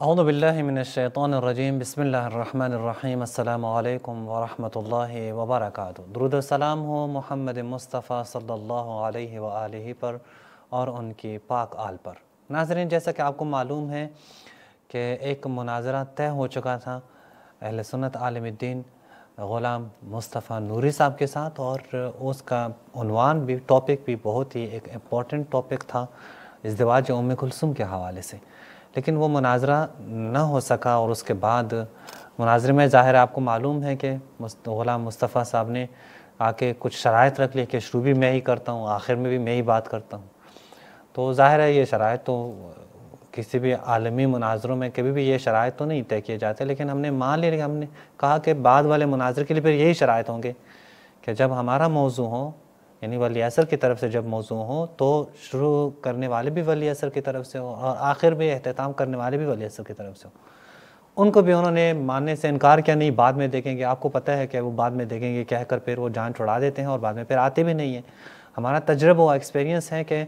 अऊज़ु बिल्लाहि मिनश्शैतानिर्रजीम बिस्मिल्लाहिर्रहमानिर्रहीम अस्सलामु अलैकुम वरहमतुल्लाहि वबरकातुहू। दुरूद सलाम हो मोहम्मद मुस्तफ़ा सल्लल्लाहु अलैहि व आलिहि पर और उनकी पाक आल पर। नाज़रीन, जैसा कि आपको मालूम है कि एक मुनाज़रा तय हो चुका था अहले सुन्नत आलिमुद्दीन ग़ुलाम मुस्तफ़ा नूरी साहब के साथ, और उसका उन्वान भी, टॉपिक भी बहुत ही एक इम्पॉर्टेंट टॉपिक था, इज़्दिवाज उम्मे कुलसूम के हवाले से। लेकिन वो मुनाज़रा न हो सका, और उसके बाद मुनाज़रे में ज़ाहिर आपको मालूम है कि ग़ुलाम मुस्तफ़ा साहब ने आके कुछ शराइत रख ली कि शुरू भी मैं ही करता हूँ, आखिर में भी मैं ही बात करता हूँ। तो ज़ाहिर है ये शराइत तो किसी भी आलमी मुनाज़रों में कभी भी ये शराइत तो नहीं तय किए जाते, लेकिन हमने मान लिया, हमने कहा कि बाद वाले मुनाज़रे के लिए फिर यही शराइत होंगे कि जब हमारा मौजू हो, यानी वली असर की तरफ से जब मौजू हो, तो शुरू करने वाले भी वली असर की तरफ से हो और आखिर में एहतमाम करने वाले भी वली असर की तरफ से हो। उनको भी उन्होंने मानने से इनकार किया, नहीं बाद में देखेंगे। आपको पता है कि वो बाद में देखेंगे कहकर फिर वो जान छुड़ा देते हैं और बाद में फिर आते भी नहीं हैं। हमारा तजर्बा व एक्सपीरियंस है कि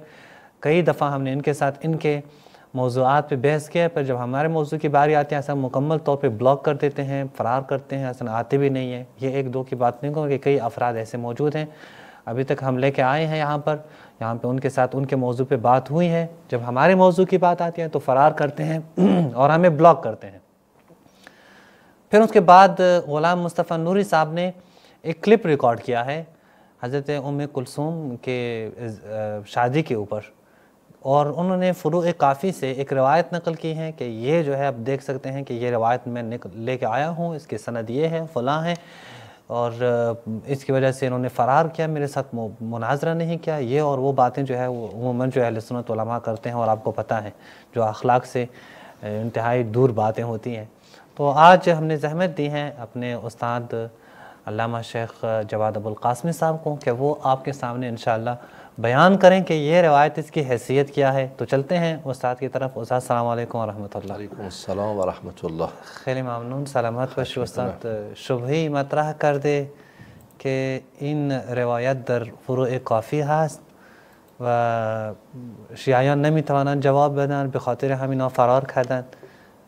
कई दफ़ा हमने इनके साथ इनके मौज़ूआत पे बहस किया, पर जब हमारे मौजू की बारी आती है ऐसा मुकम्मल तौर पे ब्लॉक कर देते हैं, फ़रार करते हैं, ऐसा आते भी नहीं हैं। ये एक दो की बात नहीं कहूँगी, कई अफराद ऐसे मौजूद हैं अभी तक हम लेके आए हैं यहाँ पे उनके साथ उनके मौजू पे बात हुई है, जब हमारे मौजू की बात आती है तो फ़रार करते हैं और हमें ब्लॉक करते हैं। फिर उसके बाद ग़ुलाम मुस्तफ़ा नूरी साहब ने एक क्लिप रिकॉर्ड किया है हज़रत उम्मे कुलसूम के शादी के ऊपर, और उन्होंने फ़ुरूए काफ़ी से एक रवायत नकल की है कि ये जो है, आप देख सकते हैं कि ये रवायत मैं लेके आया हूँ, इसकी सनद ये है, फ़लाँ है, और इसकी वजह से इन्होंने फ़रार किया, मेरे साथ मुनाज़रा नहीं किया। ये और वो बातें जो है वो उमूमन जो अहले सुन्नत उलमा करते हैं, और आपको पता है जो अखलाक से इंतहाई दूर बातें होती हैं। तो आज हमने ज़हमत दी है अपने उस्ताद अल्लामा शेख जवाद अबुल क़ासिमी साहब को कि वो आपके सामने इंशाअल्लाह बयान करें कि ये रवायत इसकी हैसियत क्या है। तो चलते हैं उस्ताद की तरफ। उस्ताद अस्सलाम वालेकुम रहमतुल्लाह। वालेकुम अस्सलाम व रहमतुल्लाह। खैर मामनून सलामत बश। उस्ताद शुभी मतरह कर दे कि इन रवायत दर फ़ुरूए काफ़ी हस्त व शियायान नमीतवानन जवाब बदन बखातिर हमिना फ़रार कردن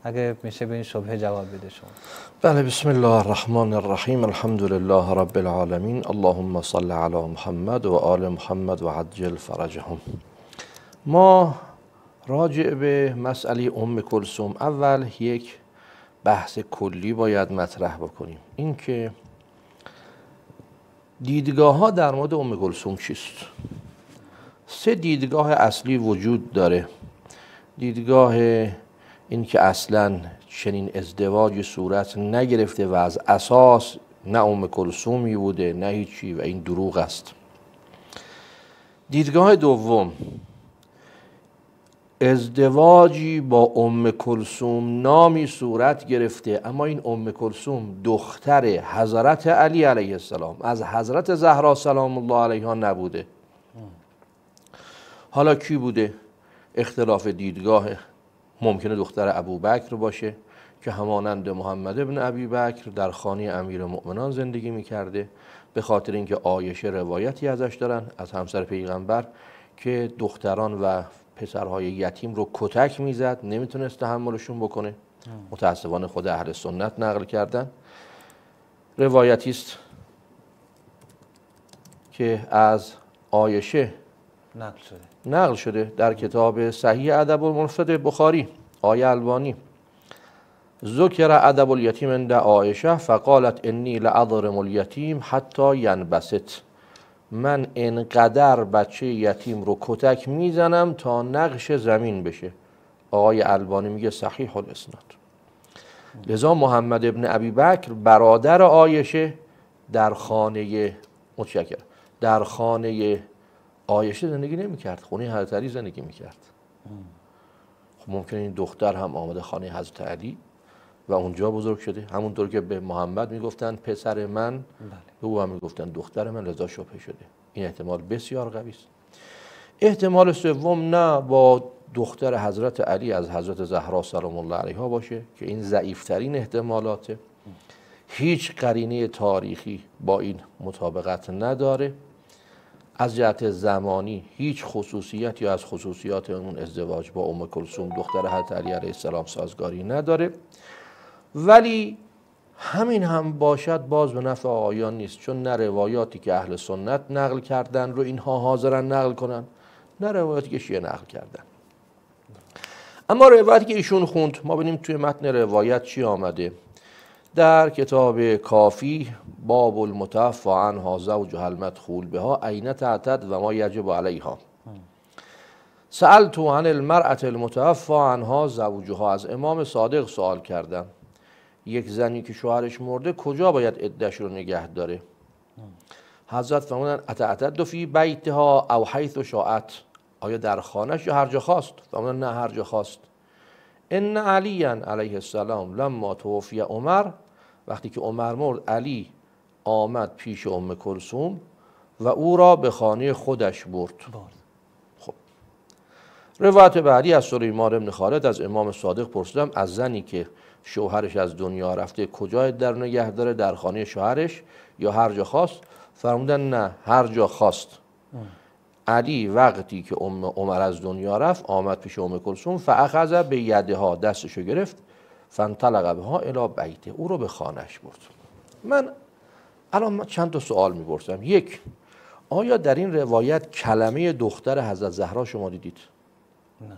اگه میشه به این شبهه جواب بده شما. بله، بسم الله الرحمن الرحیم. الحمد لله رب العالمین. اللهم صل علی محمد و آل محمد و عجل فرجهم. ما راجع به مسئله ام کلثوم اول یک بحث کلی باید مطرح بکنیم، این که دیدگاه ها در مورد ام کلثوم چیست؟ سه دیدگاه اصلی وجود داره. دیدگاه این که اصلا چنین ازدواجی صورت نگرفته و از اساس نه ام کلثومی بوده نه هیچی و این دروغ است. دیدگاه دوم، ازدواجی با ام کلثوم نامی صورت گرفته، اما این ام کلثوم دختر حضرت علی علیه السلام از حضرت زهرا سلام الله علیها نبوده. حالا کی بوده؟ اختلاف دیدگاه. ممکنه دختر ابوبکر باشه که همانند محمد ابن ابی بکر در خانه امیرالمؤمنان زندگی میکرده، به خاطر اینکه عایشه روایتی ازش دارن از همسر پیغمبر که دختران و پسرهای یتیم رو کتک میزد، نمیتونست تحملشون بکنه. متاسفانه خود اهل سنت نقل کردن. روایتی است که از عایشه نقل شده در کتاب صحیح ادب المفرد بخاری. آیه البانی: ذکر ادب الیتیم عند عایشه فقالت انی لاضرم الیتیم حتی ینبسط. من انقدر بچه یتیم رو کتک میزنم تا نقش زمین بشه. آقای البانی میگه صحیح الاسناد. لذا محمد ابن ابی بکر برادر عایشه در خانه عایشه زندگی نمی‌کرد، خونه حضرت علی زندگی می‌کرد. خب ممکنه این دختر هم آمده خانه حضرت علی و اونجا بزرگ شده، همونطور که به محمد میگفتن پسر من، به او هم میگفتن دختر من، لذا شبهه شده. این احتمال بسیار قوی است. احتمال سوم، نه با دختر حضرت علی از حضرت زهرا سلام الله علیها باشه که این ضعیف‌ترین احتمالاته. هیچ قرینه تاریخی با این مطابقت نداره. از جهت زمانی هیچ خصوصیتی از خصوصیات اون ازدواج با ام کلثوم دختر حضرت علی علیه السلام سازگاری نداره، ولی همین هم باشد باز به نفع آقایان نیست، چون نه روایاتی که اهل سنت نقل کردن رو اینها حاضرن نقل کنن، نه روایاتی که شیعه نقل کردن. اما روایتی که ایشون خوند، ما ببینیم توی متن روایت چی آمده. در کتاب کافی باب المتوفی عنها زوجها المدخول بها أین تعتد و ما یجب علیها. سألت عن المرأة المتوفی عنها زوجها، از امام صادق سوال کردم یک زنی که شوهرش مرده کجا باید عده‌اش رو نگه داره؟ حضرت فرمودن اتعتد فی بیتها او حیث شاءت، آیا در خانه‌اش یا هر جا خواست؟ فرمودن نه هر جا خواست. ان علی علیه السلام لما توفی عمر، وقتی که عمر مرد علی آمد پیش ام کلثوم و او را به خانه خودش برد. خب روایت بعدی از سلیمان بن خالد از امام صادق پرسیدم از زنی که شوهرش از دنیا رفته کجا در نگه داره، در خانه شوهرش یا هر جا خواست؟ فرمودن نه هر جا خواست. علی وقتی که عمر از دنیا رفت آمد پیش ام کلثوم فاخذ به یدها، دستشو گرفت، فانطلق بها الی بیته، او رو به خانهش برد. من الان چند تا سوال میپرسم. یک، آیا در این روایت کلمه دختر حضرت زهرا شما دیدید؟ نه.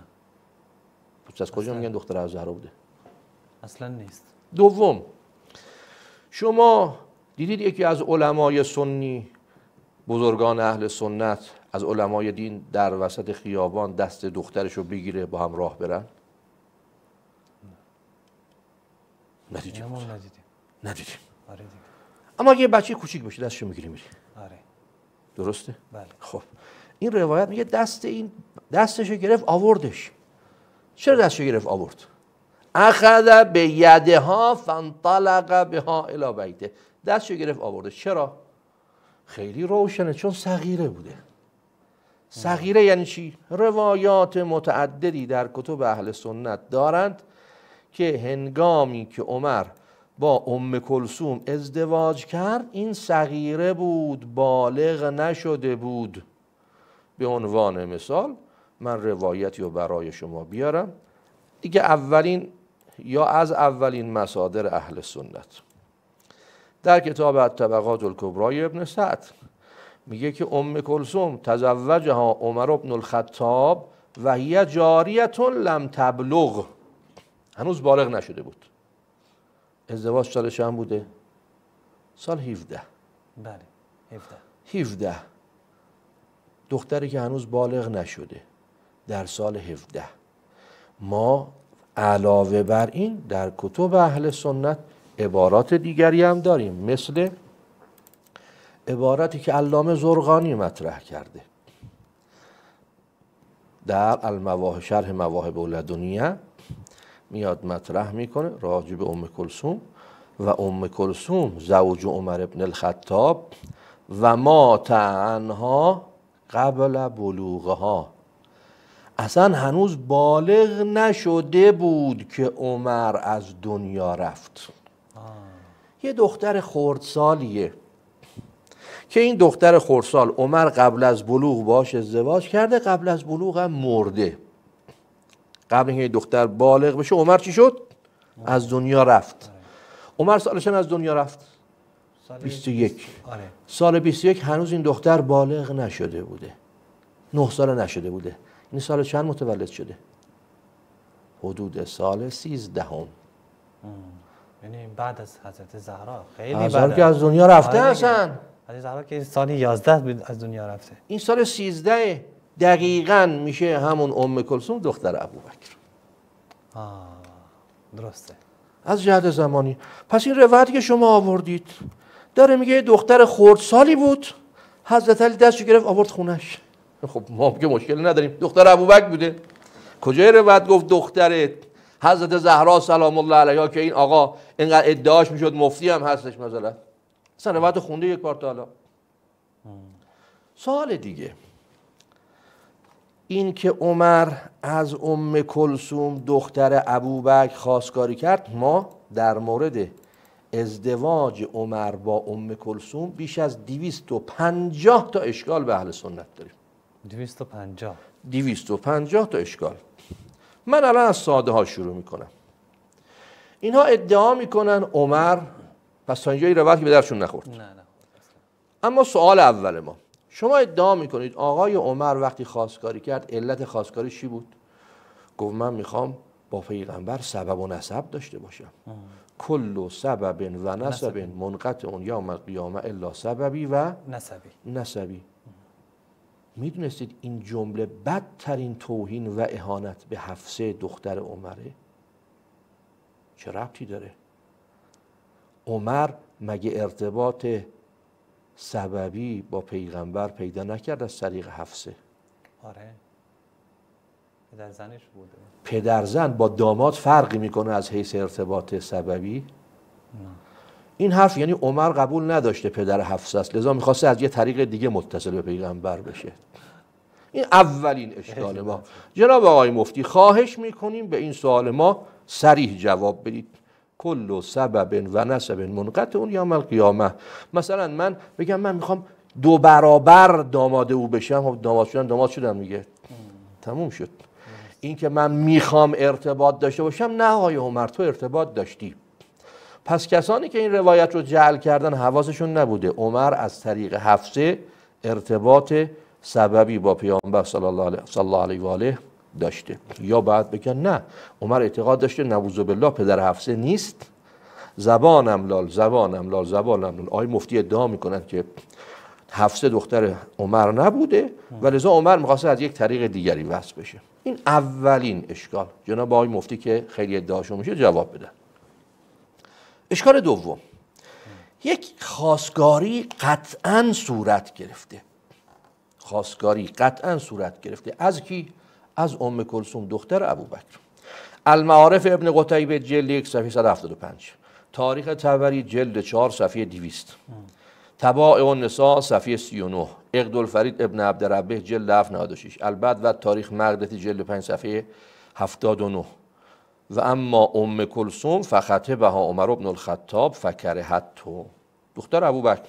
پس از کجا میگن دختر حضرت زهرا بوده؟ اصلا نیست. دوم، شما دیدید یکی از علمای سنی، بزرگان اهل سنت، از علمای دین در وسط خیابان دست دخترش رو بگیره با هم راه برن؟ ندیدیم. ندیدیم. آره دیگه. اما اگه بچه کوچیک باشه دستشو میگیری میری. آره. درسته؟ بله. خب این روایت میگه دستشو گرفت آوردش. چرا دستشو گرفت آورد؟ اخذ به یدها فانطلق بها الی بیته، دستشو گرفت آوردش. چرا؟ خیلی روشنه، چون صغیره بوده. صغیره یعنی چی؟ روایات متعددی در کتب اهل سنت دارند که هنگامی که عمر با ام کلثوم ازدواج کرد این صغیره بود، بالغ نشده بود. به عنوان مثال من روایتی رو برای شما بیارم دیگه، از اولین مصادر اهل سنت در کتاب الطبقات الکبری ابن سعد میگه که ام کلثوم تزوجها عمر بن الخطاب و هی جاریه لم تبلغ، هنوز بالغ نشده بود. ازدواج سال چند بوده؟ سال 17. بله 17. دختری که هنوز بالغ نشده در سال 17. ما علاوه بر این در کتب اهل سنت عبارات دیگری هم داریم، مثل عبارتی که علامه زرقانی مطرح کرده در شرح مواهب لدنیه، میاد مطرح میکنه راجع به ام کلثوم و ام کلثوم زوج عمر بن الخطاب و مات عنها قبل بلوغها، اصلا هنوز بالغ نشده بود که عمر از دنیا رفت. یه دختر خردسالیه که این دختر خردسال عمر قبل از بلوغ باش ازدواج کرده، قبل از بلوغ هم مرده. قبل اینکه دختر بالغ بشه عمر چی شد؟ از دنیا رفت. عمر سال چند از دنیا رفت؟ 21. سال 21 هنوز این دختر بالغ نشده بوده، 9 سال نشده بوده. این سال چند متولد شده؟ حدود سال 13. یعنی بعد از حضرت زهرا، خیلی بعد که از دنیا رفته. اصلا حضرت زهرا که سال 11 از دنیا رفته، این سال 13 دقیقاً میشه همون ام کلثوم دختر ابوبکر. درسته از جهت زمانی. پس این روایتی که شما آوردید داره میگه دختر خردسالی بود، حضرت علی دستش گرفت آورد خونش. خب ما که مشکل نداریم، دختر ابوبکر بوده. کجای روایت گفت دختر حضرت زهرا سلام الله علیها که این آقا اینقدر ادعاش میشد مفتی هم هستش مثلا؟ اصلا روایت خونده یک بار تا حالا. سوال دیگه، این که عمر از ام کلثوم دختر ابوبکر خواستگاری کرد، ما در مورد ازدواج عمر با ام کلثوم بیش از 250 تا اشکال به اهل سنت داریم. 250 تا اشکال. من الان از ساده ها شروع میکنم. اینها ادعا میکنن عمر، پس تا اینجای روایت که به درشون نخورد. نه. اما سوال اول ما، شما ادعا میکنید آقای عمر وقتی خواستگاری کرد علت خواستگاری چی بود؟ گفت من میخوام با پیغمبر سبب و نسب داشته باشم. کل سبب و نسب منقطع یوم القیامه الا سببی و نسبی. میدونستید این جمله بدترین توهین و اهانت به حفصه دختر عمره؟ چه ربطی داره؟ عمر مگه ارتباط سببی با پیغمبر پیدا نکرد از طریق حفصه؟ آره، پدر زنش بوده. پدر زن با داماد فرقی میکنه از حیث ارتباط سببی؟ نه. این حرف یعنی عمر قبول نداشته پدر حفصه است، لذا میخواسته از یه طریق دیگه متصل به پیغمبر بشه. این اولین اشکال ما. جناب آقای مفتی خواهش میکنیم به این سوال ما صریح جواب بدید. کل سبب و نسب منقطع یوم القیامه. مثلا من بگم من میخوام 2 برابر داماد او بشم، داماد شدم میگه تموم شد. این که من میخوام ارتباط داشته باشم، نه آقای عمر تو ارتباط داشتی. پس کسانی که این روایت رو جعل کردن حواسشون نبوده عمر از طریق حفصه ارتباط سببی با پیامبر صلی الله علیه و آله داشته. یا بعد بگن نه عمر اعتقاد داشته نعوذ بالله پدر حفصه نیست، زبانم لال. آقای مفتی ادعا میکنن که حفصه دختر عمر نبوده و لذا عمر میخواسته از یک طریق دیگری وصل بشه. این اولین اشکال. جناب آقای مفتی که خیلی ادعاشون میشه جواب بدن. اشکال دوم، یک خواستگاری قطعاً صورت گرفته. از کی؟ از ام کلثوم دختر ابوبکر. المعارف ابن قتیبه جلد 1 صفحه 175، تاریخ طبری جلد 4 صفحه 200، طباع النساء صفحه 39، عقد الفرید ابن عبدربه جلد 796، البدو و تاریخ مقدسی جلد 5 صفحه 79. و اما ام کلثوم فخطبها عمر بن الخطاب فکرهته، دختر ابوبکر.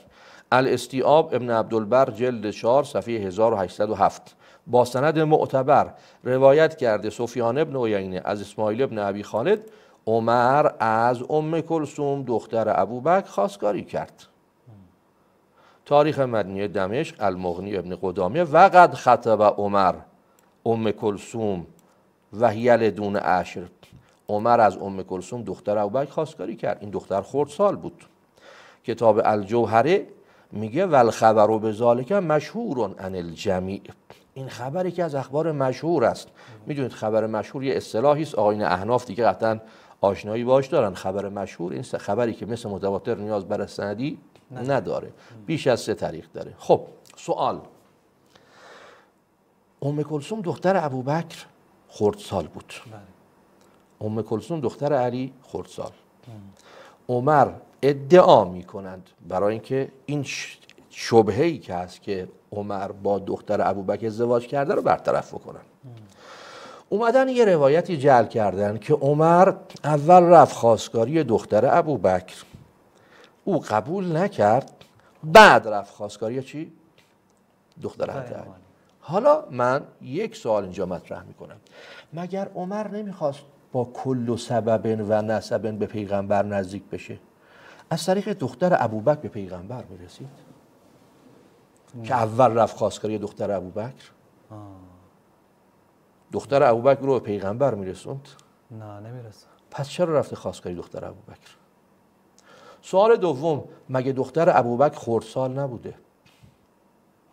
الاستیعاب ابن عبدالبر جلد 4 صفحه 1807 با سند معتبر روایت کرده سفیان ابن عیینه از اسماعیل ابن ابی خالد عمر از ام کلثوم دختر ابوبکر خواستگاری کرد. تاریخ مدنی دمشق المغنی ابن قدامه و قد خطب عمر ام کلثوم و هی لدون عشر. عمر از ام کلثوم دختر ابوبکر خواستگاری کرد. این دختر خردسال بود. کتاب الجوهره میگه والخبر بذالک مشهور عن الجمیع. این خبری که از اخبار مشهور است. میدونید خبر مشهور یه اصطلاحی است، آقایون احناف دیگه قطعا آشنایی باش دارن. خبر مشهور این خبری که مثل متواتر نیاز بر سندی نداره، بیش از 3 طریق داره. خب سوال، ام کلثوم دختر ابوبکر خردسال بود، ام کلثوم دختر علی خردسال. عمر ادعا میکنند برای اینکه این شبهه‌ای که هست که عمر با دختر ابوبکر ازدواج کرده رو برطرف بکنن، اومدن یه روایتی جعل کردن که عمر اول رفت خواستگاری دختر ابوبکر، او قبول نکرد، بعد رفت خواستگاری چی؟ دختر علی. حالا من یک سوال اینجا مطرح میکنم، مگر عمر نمیخواست با کل سبب و نسب به پیغمبر نزدیک بشه؟ از طریق دختر ابوبکر به پیغمبر میرسید که اول رفت خواستگاری دختر ابوبکر؟ دختر ابوبکر رو به پیغمبر میرسوند؟ نه نمیرسه. پس چرا رفت خواستگاری دختر ابوبکر؟ سوال دوم، مگه دختر ابوبکر خردسال نبوده؟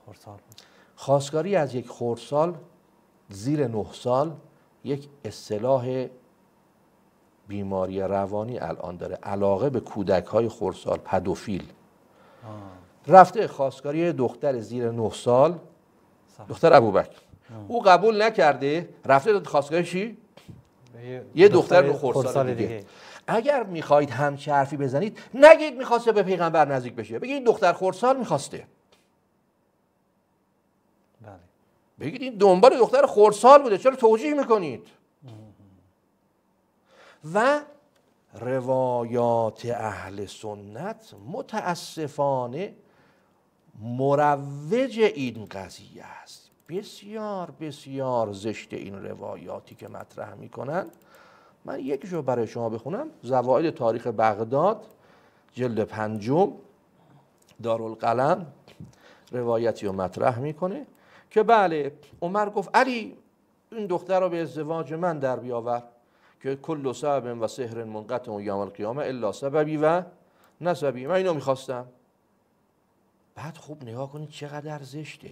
خردسال بود. خواستگاری از یک خردسال زیر 9 سال یک اصطلاح بیماری روانی الان داره، علاقه به کودک‌های خردسال، پدوفیل. رفته خواستگاری دختر زیر 9 سال، دختر ابوبکر. او قبول نکرده، رفته خواستگاری چی؟ یه دختر خردسال دیگه. اگر میخواید همچه حرفی بزنید نگید میخواسته به پیغمبر نزدیک بشه، بگید دختر خردسال میخواسته. بله. بگید این دنبال دختر خردسال بوده، چرا توجیه میکنید؟ و روایات اهل سنت متاسفانه مروج این قضیه است. بسیار بسیار زشت این روایاتی که مطرح میکنن. من یکیشو برای شما بخونم. زوائد تاریخ بغداد جلد 5 دارالقلم روایتی رو مطرح میکنه که بله عمر گفت علی این دختر رو به ازدواج من در بیاور که کل سبب و سحر منقطع یوم القیامه الا سببی و نسبی. من اینو میخواستم. بعد خوب نگاه کنید چقدر زشته.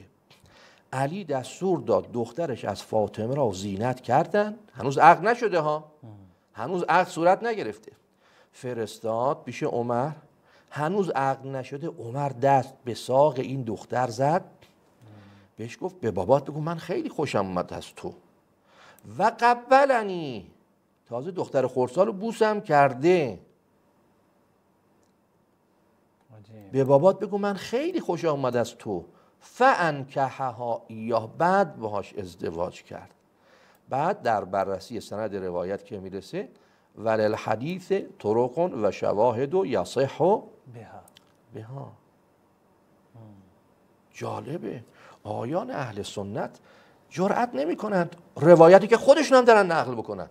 علی دستور داد دخترش از فاطمه را زینت کردن. هنوز عقد نشده ها، هنوز عقد صورت نگرفته. فرستاد پیش عمر. هنوز عقد نشده. عمر دست به ساق این دختر زد. بهش گفت به بابات بگو من خیلی خوشم اومد از تو. و قبلنی، تازه دختر خردسال رو بوسم کرده. به بابات بگو من خیلی خوشم اومد از تو. فانکحها ایاه، بعد باهاش ازدواج کرد. بعد در بررسی سند روایت که میرسه وللحدیث طرق و شواهد و یصح بها. جالبه آیان اهل سنت جرأت نمی کنند روایتی که خودشون هم دارن نقل بکنن.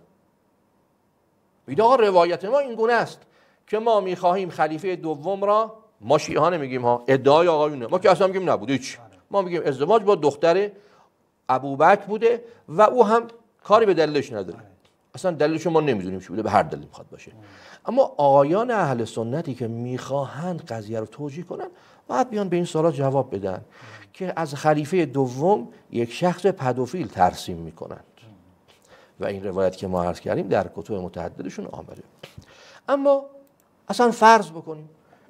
بگید آقا روایت ما این گونه است که ما میخواهیم خلیفه دوم را، ما شیعه نمیگیم ها، ادعای آقایونه، ما که اصلا میگیم نبوده هیچ، ما میگیم ازدواج با دختر ابوبکر بوده و او هم کاری به دلیلش نداره، اصلا دلیلش ما نمیدونیم چی بوده، به هر دلیل میخواد باشه. اما آقایان اهل سنتی که میخواهند قضیه رو توجیه کنن باید بیان به این سوالات جواب بدن که از خلیفه دوم یک شخص پدوفیل ترسیم میکنند و این روایت که ما عرض کردیم در کتب متعددشون آمده. اما اصلا فرض بکنیم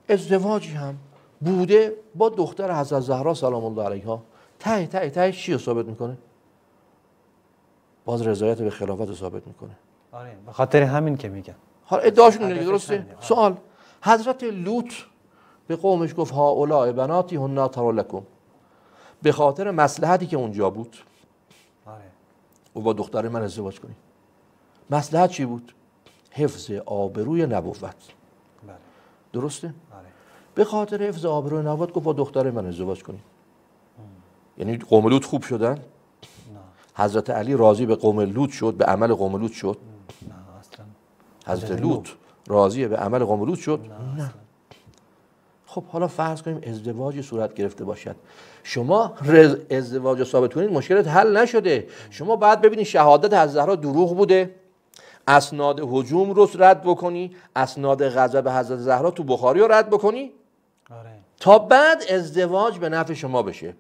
ازدواجی هم بوده با دختر حضرت زهرا سلام الله علیها، ته چی رو ثابت میکنه؟ باز رضایت به خلافت رو ثابت میکنه. آره به خاطر همین که میگن. حالا ادعاشون اینه، درسته؟ سوال، حضرت لوط به قومش گفت هؤلاء بناتی هن اطهر لکم، به خاطر مصلحتی که اونجا بود. آره. او با دختر من ازدواج کنی. مصلحت چی بود؟ حفظ آبروی نبوت. بله. درسته؟ آره. به خاطر حفظ آبروی نبوت گفت با دختر من ازدواج کنی. یعنی قوم لوط خوب شدن؟ نه. حضرت علی راضی به قوم لوط شد، به عمل قوم لوط شد؟ نه اصلا. حضرت لوط راضی به عمل قوم لوط شد؟ نه. خب حالا فرض کنیم ازدواجی صورت گرفته باشد، شما ازدواج ثابت کنید مشکلت حل نشده. شما بعد ببینید شهادت از زهرا دروغ بوده، اسناد هجوم رو رد بکنی، اسناد غضب حضرت زهرا تو بخاری رو رد بکنی. آره. تا بعد ازدواج به نفع شما بشه.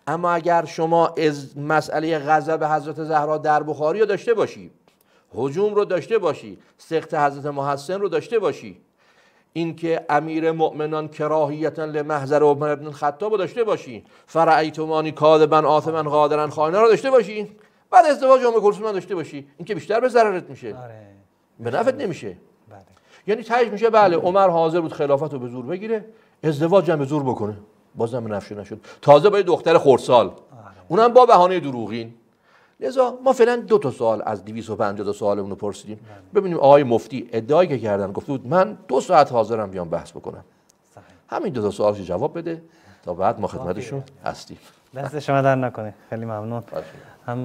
اما اگر شما از مسئله غضب حضرت زهرا در بخاری رو داشته باشی، هجوم رو داشته باشی، سقط حضرت محسن رو داشته باشی، اینکه امیر مؤمنان کراهیتا لمحضر عمر بن الخطاب رو داشته باشی، فرأیتمانی کاذبا آثما قادرا خائنا رو داشته باشی، بعد ازدواج ام کلثوم داشته باشی، این که بیشتر به ضررت میشه. آره. به نفعت نمیشه. بله. یعنی تهش میشه بله عمر حاضر بود خلافت رو به زور بگیره، ازدواج هم به زور بکنه، بازم به نفعش نشد، تازه با دختر خردسال، اونم با بهانه دروغین. لذا ما فعلا 2 سوال از 250 سوالمون رو پرسیدیم. ببینیم آقای مفتی ادعایی که کردن گفت بود من 2 ساعت حاضرم بیام بحث بکنم. صحیح. همین 2 سوالش جواب بده تا بعد ما خدمتشون هستیم. دست شما در نکنه. خیلی ممنون. हम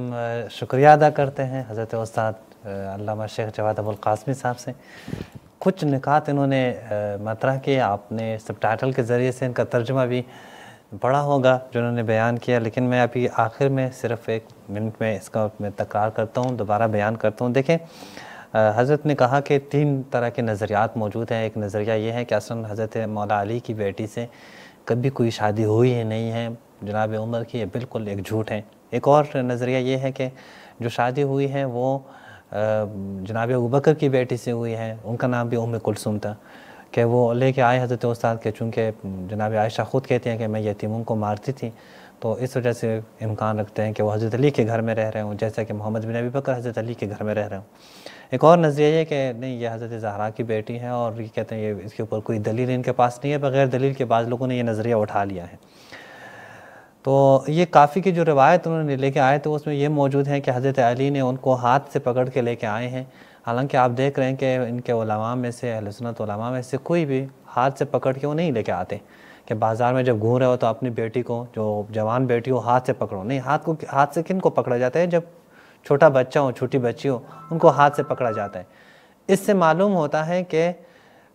शुक्रिया अदा करते हैं हज़रत उस्ताद अल्लामा शेख जवाद अबुल क़ासमी साहब से। कुछ निकात इन्होंने मतरह किए, आपने सबटाइटल के ज़रिए से इनका तर्जुमा भी पढ़ा होगा जो उन्होंने बयान किया, लेकिन मैं अभी आखिर में सिर्फ 1 मिनट में इसका मैं तकरार करता हूँ, दोबारा बयान करता हूँ। देखें हज़रत ने कहा कि 3 तरह के नज़रियात मौजूद हैं। एक नज़रिया ये है कि असल हज़रत मौला अली की बेटी से कभी कोई शादी हुई ही नहीं है, जनाब उमर की, ये बिल्कुल एक झूठ है। एक और नज़रिया ये है कि जो शादी हुई है वो जनाब अबू बकर की बेटी से हुई है, उनका नाम भी उम्मे कुलसुम था, कि वो लेके आए हज़रत उस्ताद के, चूँकि जनाब आयशा ख़ुद कहती हैं कि मैं यतीमों को मारती थी, तो इस वजह से इम्कान रखते हैं कि वो हज़रत अली के घर में रह रहे हों, जैसा कि मोहम्मद बिन अबी बकर हज़रत अली के घर में रह रहे हों। एक और नज़रिया ये कि नहीं ये हज़रत ज़हरा की बेटी है और ये कहते हैं ये इसके ऊपर कोई दलील इनके पास नहीं है, बग़ैर दलील के बाद लोगों ने ये नज़रिया उठा लिया है। तो ये काफ़ी की जो रवायत उन्होंने लेके आए तो उसमें ये मौजूद है कि हज़रत अली ने उनको हाथ से पकड़ के लेके आए हैं, حالانکہ آپ دیکھ رہے ہیں کہ ان کے علماء میں سے، اہل سنت علماء میں سے کوئی بھی ہاتھ سے پکڑ کے وہ نہیں لے کے آتے کہ بازار میں جب گھوم رہے ہو تو اپنی بیٹی کو، جو جوان بیٹی ہو، ہاتھ سے پکڑو. نہیں، ہاتھ سے کن کو پکڑا جاتا ہے؟ جب چھوٹا بچہ ہو، چھوٹی بچی ہو، ان کو ہاتھ سے پکڑا جاتا ہے. اس سے معلوم ہوتا ہے کہ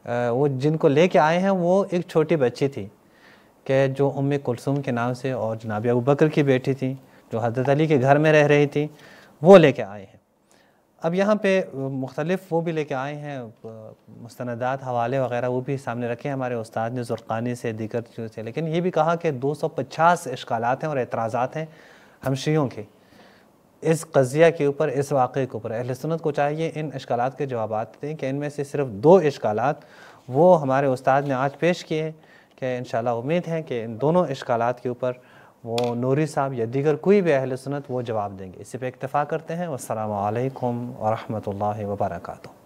وہ جن کو لے کے آئے ہیں وہ ایک چھوٹی بچی تھی کہ جو ام کلثوم کے نام سے اور جناب ابو بکر کی بیٹی تھی، جو حضرت علی کے گھر میں رہ رہی تھی، وہ لے کے آئے ہیں. اب یہاں پہ مختلف وہ بھی لے کے آئے ہیں مستندات، حوالے وغیرہ، وہ بھی سامنے رکھے ہمارے استاد نے زرقانی سے، دیگر چیزوں سے. لیکن یہ بھی کہا کہ 250 اشکالات ہیں اور اعتراضات ہیں ہم شیعوں کے اس قضیہ کے اوپر، اس واقعے کے اوپر. اہل سنت کو چاہیے ان اشکالات کے جوابات دیں کہ ان میں سے صرف 2 اشکالات وہ ہمارے استاد نے آج پیش کیے، کہ انشاءاللہ امید ہے کہ ان دونوں اشکالات کے اوپر وہ نوری صاحب یا دیگر کوئی بھی اہل سنت وہ جواب دیں گے. اسی پہ اکتفا کرتے ہیں. والسلام علیکم ورحمۃ اللہ وبرکاتہ.